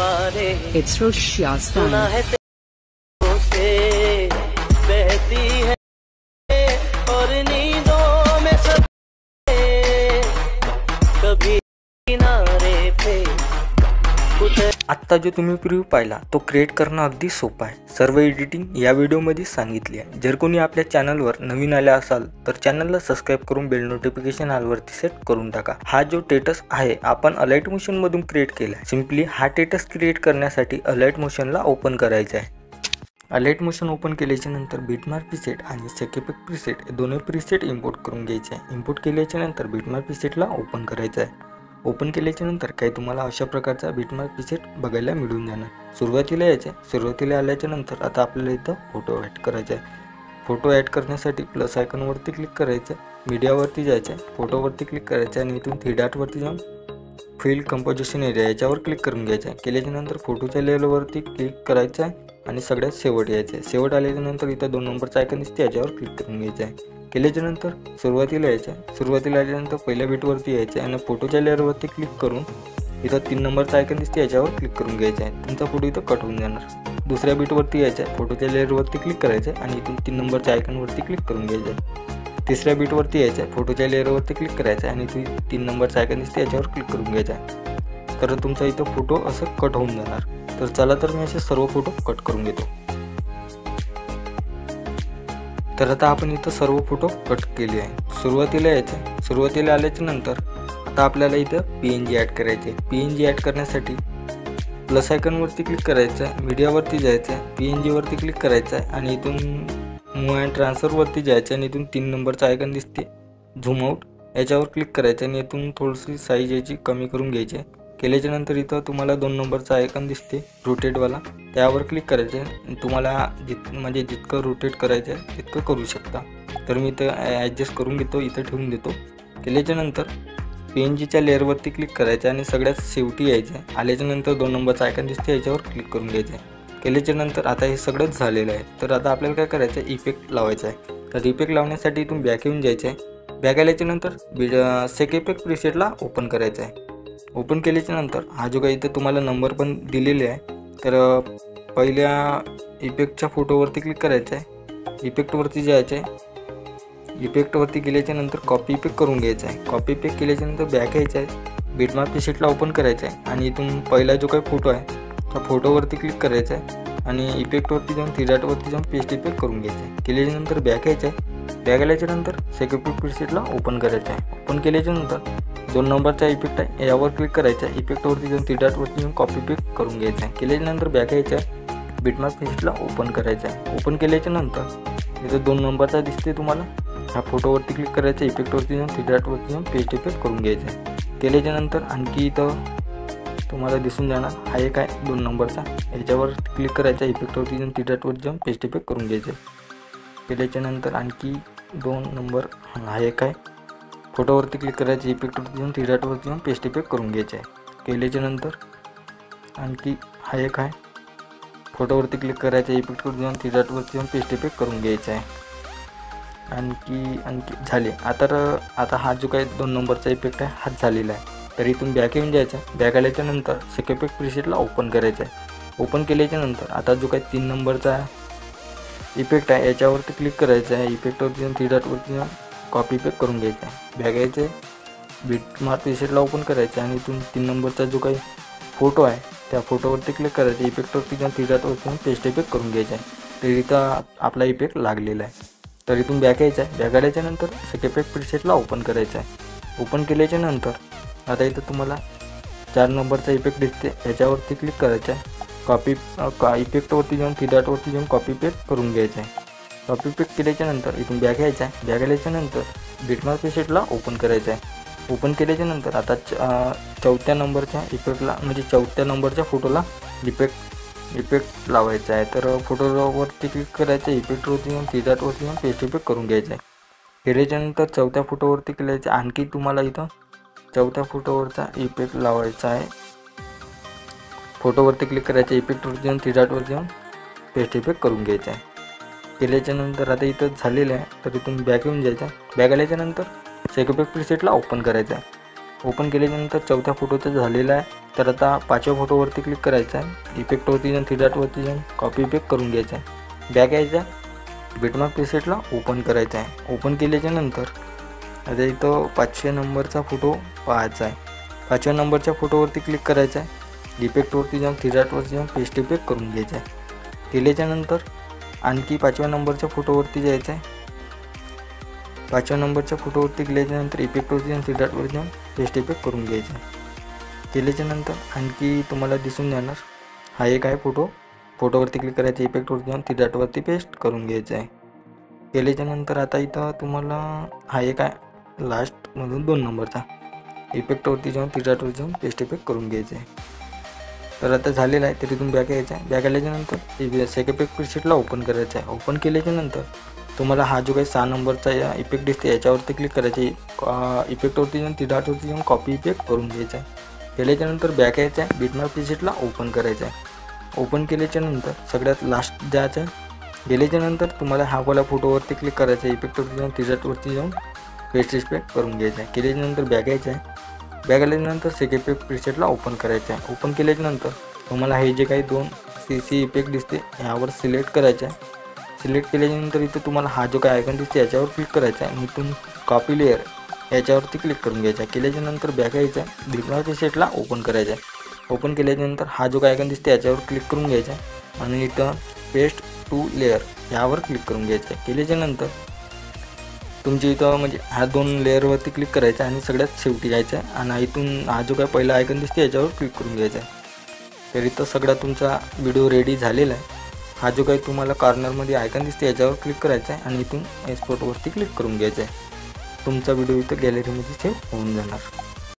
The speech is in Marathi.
It's Roshia's fan. बहती है और नींदों में कभी किनारे पे। आत्ता जो तुम्ही प्रिव्ह्यू पाहिला तो क्रिएट करणं अगदी सोपं आहे। सर्व एडिटिंग या व्हिडिओमध्ये सांगितली आहे। जर कोणी आपल्या चॅनलवर नवीन आले असाल तर चॅनलला सबस्क्राइब करून बेल नोटिफिकेशन ऑल वरती सेट करून टाका। हा जो टेटस आहे आपण अलाइट मोशन मधून क्रिएट केला आहे। सिंपली हा टेटस क्रिएट करण्यासाठी अलाइट मोशनला ओपन करायचं आहे। अलाइट मोशन ओपन केल्याच्या नंतर बिटमार्क प्रीसेट आणि सेकेपेक प्रीसेट हे दोन्ही प्रीसेट इंपोर्ट करून घ्यायचे आहे। इंपोर्ट केल्याच्या नंतर बिटमार्क प्रीसेटला ओपन करायचं आहे। ओपन केल्याच्या नंतर काही तुम्हाला अशा प्रकारचा बिटमार्क प्रीसेट बघायला मिळून जाणार। सुरुवातीला यायचे, सुरुवातीला आल्याच्या नंतर आता आपल्याला इथं फोटो ॲड करायचा आहे। फोटो ॲड करण्यासाठी प्लस आयकॉन वरती क्लिक करायचं, मीडियावरती जायचं, फोटोवरती क्लिक करायचं आणि इथून थ्री डॉट वरती जाऊन फिल कंपोजिशन एरिया याच्यावर क्लिक करून घ्यायचं आहे। केल्याच्या नंतर फोटोच्या लेवलवरती क्लिक करायचं आहे आणि सगळ्यात शेवट यायचं आहे। शेवट आल्याच्या नंतर इथं 2 नंबरचा आयकॉन दिसते याच्यावर क्लिक करून घ्यायचं आहे। केल्याच्या नंतर सुरुवातीला यायचं, सुरुवातीला आल्यानंतर पहिल्या बीटवरती यायचं आणि फोटोच्या लेअरवरती क्लिक करून इथं 3 नंबरचा आयकॉन दिसते याच्यावर क्लिक करून घ्यायचं आहे। तुमचा फोटो इथं कट होऊन जाणार। दुसऱ्या बीटवरती यायचं, फोटोच्या लेअरवरती क्लिक करायचं आणि इथून 3 नंबरच्या आयकॉनवरती क्लिक करून घ्यायचं आहे। तिसऱ्या बीटवरती यायचं, फोटोच्या लेअरवरती क्लिक करायचं आणि इथून 3 नंबरचा आयकॉन दिसते याच्यावर क्लिक करून घ्यायचं आहे। तर तुमचा इथं फोटो असं कट होऊन जाणार। तर चला तर मी असे सर्व फोटो कट करून घेतो। तर आता आपण इथं सर्व फोटो कट केले आहे। सुरुवातीला यायचं, सुरुवातीला आल्याच्या नंतर आता आपल्याला इथं PNG ॲड करायचे। PNG ॲड करण्यासाठी प्लस आयकॉनवरती क्लिक करायचं आहे, मीडियावरती जायचं आहे, PNG वरती क्लिक करायचं आहे आणि इथून मूव अँड ट्रान्सफरवरती जायचं आणि इथून 3 नंबरचा आयकॉन दिसते झूम आउट याच्यावर क्लिक करायचं आणि इथून थोडीशी साईज याची कमी करून घ्यायची आहे। केल्याच्या नंतर इथं तुम्हाला 2 नंबरचा आयकॉन दिसते रोटेटवाला, त्यावर क्लिक करायचं आहे। तुम्हाला जितकं रोटेट करायचं आहे तितकं करू शकता। तर मी इथं ॲडजस्ट करून घेतो, इथं ठेवून देतो। केल्याच्या नंतर PNGच्या लेअरवरती क्लिक करायचं आणि सगळ्यात शेवटी यायचं आहे। आल्याच्या नंतर 2 नंबरचा आयकॉन दिसते याच्यावर क्लिक करून घ्यायचं आहे। केल्याच्या नंतर आता हे सगळंच झालेलं आहे। तर आता आपल्याला काय करायचं आहे, इफेक्ट लावायचा आहे। तर इफेक्ट लावण्यासाठी इथून बॅक येऊन जायचं आहे। बॅक आल्याच्या नंतर सेकेपेक प्रीसेटला ओपन करायचं आहे। ओपन केल्याच्या नंतर हा जो काही इथं तुम्हाला नंबर पण दिलेले आहे, तर पहिल्या इफेक्टच्या फोटोवरती क्लिक करायचं आहे, इफेक्टवरती जायचं आहे। इफेक्टवरती गेल्याच्या नंतर कॉपी इफेक्ट करून घ्यायचं आहे। कॉपी इफेक्ट केल्याच्या नंतर बॅक यायचं आहे, बिटमार्क प्रीसेटला ओपन करायचं आहे आणि इथून पहिला जो काही फोटो आहे त्या फोटोवरती क्लिक करायचं आहे आणि इफेक्टवरती जाऊन थ्री डॉटवरती जाऊन पेस्ट इफेक्ट करून घ्यायचं आहे। केल्याच्या नंतर बॅक यायचं आहे, बॅक आल्याच्या नंतर सेकेपेक प्रीसेटला ओपन करायचं आहे। ओपन केल्याच्या नंतर 2 नंबरचा इफेक्ट आहे यावर क्लिक करायचं आहे, इफेक्टवरती जाऊन थ्री डॉटवरती जाऊन कॉपी पेस्ट करून घ्यायचं आहे। केल्याच्या नंतर बॅक यायचं आहे, बिटमार्क प्रीसेटला ओपन करायचं आहे। ओपन केल्याच्या नंतर इथं 2 नंबरचा दिसते तुम्हाला, ह्या फोटोवरती क्लिक करायचं, इफेक्टवरती जाऊन थ्री डॉटवरती जाऊन पेस्ट इफेक्ट करून घ्यायचं आहे। केल्याच्या नंतर आणखी इथं तुम्हाला दिसून जाणार हा एक आहे 2 नंबरचा, याच्यावर क्लिक करायचं, इफेक्टवरती जाऊन थ्री डॉटवरती जाऊन पेस्ट इफेक्ट करून घ्यायचं आहे। केल्याच्या नंतर आणखी 2 नंबर हा एक आहे, फोटोवरती क्लिक करायचं, इफेक्टवरती जाऊन थ्री डॉटवरती जाऊन पेस्ट इफेक्ट करून घ्यायचे आहे। केल्याच्या नंतर आणखी हा एक आहे, फोटोवरती क्लिक करायचं, इफेक्टवरती जाऊन थ्री डॉटवरती जाऊन पेस्ट इफेक्ट करून घ्यायचं आहे। आणखी झाले। आता हा जो काही 2 नंबरचा इफेक्ट आहे हाच झालेला आहे। तर इथून बॅक येऊन जायचं, बॅक आल्याच्या नंतर सेकेपेक प्रीसेटला ओपन करायचं आहे। ओपन केल्याच्या नंतर आता जो काही 3 नंबरचा इफेक्ट आहे याच्यावरती क्लिक करायचं आहे, इफेक्टवरती जाऊन थ्री डॉटवरती जाऊन कॉपी पेस्ट करून घ्यायचं आहे। बॅक यायचं, बिटमार्क प्रीसेटला ओपन करायचं आणि इथून 3 नंबरचा जो काही फोटो आहे त्या फोटोवरती क्लिक करायचं, इफेक्टवरती जाऊन थ्री डॉटवरती जाऊन पेस्ट इफेक्ट करून घ्यायचं आहे। तर इथं आपला इफेक्ट लागलेला आहे। तर इथून बॅक यायचं आहे, बॅक आल्याच्या नंतर सेकेपेक प्रीसेटला ओपन करायचं आहे। ओपन केल्याच्या नंतर आता इथं तुम्हाला 4 नंबरचा इफेक्ट दिसते याच्यावरती क्लिक करायचं आहे, कॉपी इफेक्टवरती जाऊन थ्री डॉटवरती जाऊन कॉपी पेस्ट करून घ्यायचं आहे। कॉपी पेस्ट केल्याच्या नंतर इथून बॅक यायचं आहे, बॅक आल्याच्या नंतर बिटमार्क प्रीसेटला ओपन करायचं आहे। ओपन केल्याच्या नंतर आता 4थ्या नंबरच्या इफेक्टला चौथ्या नंबरच्या फोटोला इफेक्ट लावायचा आहे। तर फोटोवरती क्लिक करायचं, इफेक्टवरती जाऊन थ्री डॉटवरती जाऊन पेस्ट इफेक्ट करून घ्यायचं आहे। केल्याच्या नंतर 4थ्या फोटोवरती केल्याचं, आणखी तुम्हाला इथं 4थ्या फोटोवरचा इफेक्ट लावायचा आहे। फोटोवरती क्लिक करायचं, इफेक्टवरती जाऊन थ्री डॉटवरती जाऊन पेस्ट इफेक्ट करून घ्यायचं आहे। केल्याच्या नंतर आता इथं झालेलं आहे, तर इथून बॅक येऊन जायचं, बॅक आल्याच्या नंतर सेकेपेक प्रीसेटला ओपन करायचं आहे। ओपन केल्यानंतर 4थ्या फोटोचं झालेलं आहे, तर आता 5व्या फोटोवरती क्लिक करायचं आहे, इफेक्टवरती जाऊन 3 डॉटवरती जाऊन कॉपी इफेक्ट करून घ्यायचा आहे, बॅक यायचा, बिटमॅप प्रीसेटला ओपन करायचा आहे. ओपन केल्याच्या नंतर आता इथं 5व्या नंबरचा फोटो पाहायचा आहे. 5व्या नंबरच्या फोटोवरती क्लिक करायचं आहे, इफेक्टवरती जाऊन 3 डॉटवरती जाऊन पेस्ट इफेक्ट करून घ्यायचा आहे. केल्याच्यानंतर आणखी 5व्या नंबरच्या फोटोवरती जायचं आहे. 5व्या नंबरच्या फोटोवरती गेल्याच्यानंतर इफेक्टवरती जाऊन 3 डॉटवरती जाऊन पेस्ट इफेक्ट करून घ्यायचा आहे. केल्याच्यानंतर आणखी तुम्हाला दिसून जाणार हा एक आहे फोटोवरती क्लिक करायचं, इफेक्टवरती जाऊन 3 डॉटवरती पेस्ट करून घ्यायचं आहे. केल्याच्यानंतर आता इथं तुम्हाला हा एक आहे लास्टमधून 2 नंबरचा, इफेक्टवरती जाऊन 3 डॉटवरती जाऊन पेस्ट इफेक्ट करून घ्यायचं आहे. तर आता झालेलं आहे. तर इथून बॅक यायचं आहे. बॅक आल्याच्यानंतर सेक इफेक्ट प्रीसेटला ओपन करायचं आहे. ओपन केल्याच्यानंतर तुम्हाला हा जो काही 6 नंबरचा या इफेक्ट दिसते याच्यावरती क्लिक करायचे, इफेक्टवरती जाऊन 3 डॉटवरती जाऊन कॉपी इफेक्ट करून घ्यायचा आहे. केल्याच्यानंतर बॅक यायचं आहे, बिटमॅप प्रीसेटला ओपन करायचं आहे. ओपन केल्याच्यानंतर सगळ्यात लास्ट जायचं आहे. गेल्याच्यानंतर तुम्हाला हा वाला फोटोवरती क्लिक करायचं आहे, इफेक्टवरती जाऊन 3 डॉटवरती जाऊन पेस्ट इफेक्ट करून घ्यायचं आहे. केल्याच्यानंतर बॅक यायचं आहे. बॅक आल्यानंतर सेक इफेक्ट प्रीसेटला ओपन करायचं आहे. ओपन केल्याच्यानंतर तुम्हाला हे जे काही 2 CC इफेक्ट दिसते यावर सिलेक्ट करायचं आहे. सिलेक्ट केल्यानंतर इथं तुम्हाला हा जो काही आयकॉन दिसते याच्यावर क्लिक करायचा आहे आणि इथून कॉपी लेअर याच्यावरती क्लिक करून घ्यायचा आहे. केल्याच्यानंतर बॅक यायचं आहे, बिटमॅप प्रीसेटला ओपन करायचं आहे. ओपन केल्याच्यानंतर हा जो काही आयकॉन दिसते याच्यावर क्लिक करून घ्यायचा आहे आणि इथं पेस्ट टू लेअर यावर क्लिक करून घ्यायचं आहे. केल्याच्यानंतर तुमची इथं म्हणजे ह्या 2 लेअरवरती क्लिक करायचं आहे आणि सगळ्यात शेवटी यायचं आहे आणि इथून हा जो काही पहिला आयकॉन दिसते याच्यावर क्लिक करून घ्यायचा आहे. तर इथं सगळा तुमचा व्हिडिओ रेडी झालेला आहे. हा जो काही तुम्हाला कॉर्नरमध्ये आयकॉन दिसते याच्यावर क्लिक करायचा आहे आणि इथून एक्सपोर्टवरती क्लिक करून घ्यायचं आहे. तुमचा व्हिडिओ इथं गॅलरीमध्ये सेव्ह होऊन जाणार.